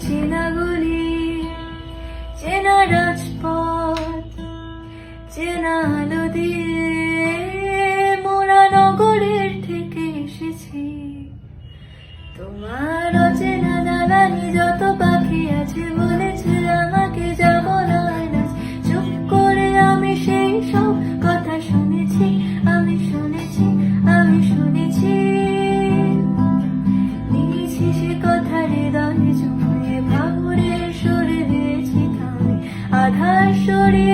চেনা গলি, চেনা রাজপথ, চেনা আলো দিয়ে মোরা নগরের থেকে এসেছি। তোমার অচেনা দালানি যত পাখি আছে বলেছে আমাকে যাব না আজ। চুপ করে আমি সেই সব কথা শুনেছি, আমি শুনেছি, আমি শুনেছি। নিয়েছি সে কথা হৃদয়ে জমিয়ে ভাঙরে সরে দিয়েছি থামে, আধার সরিয়ে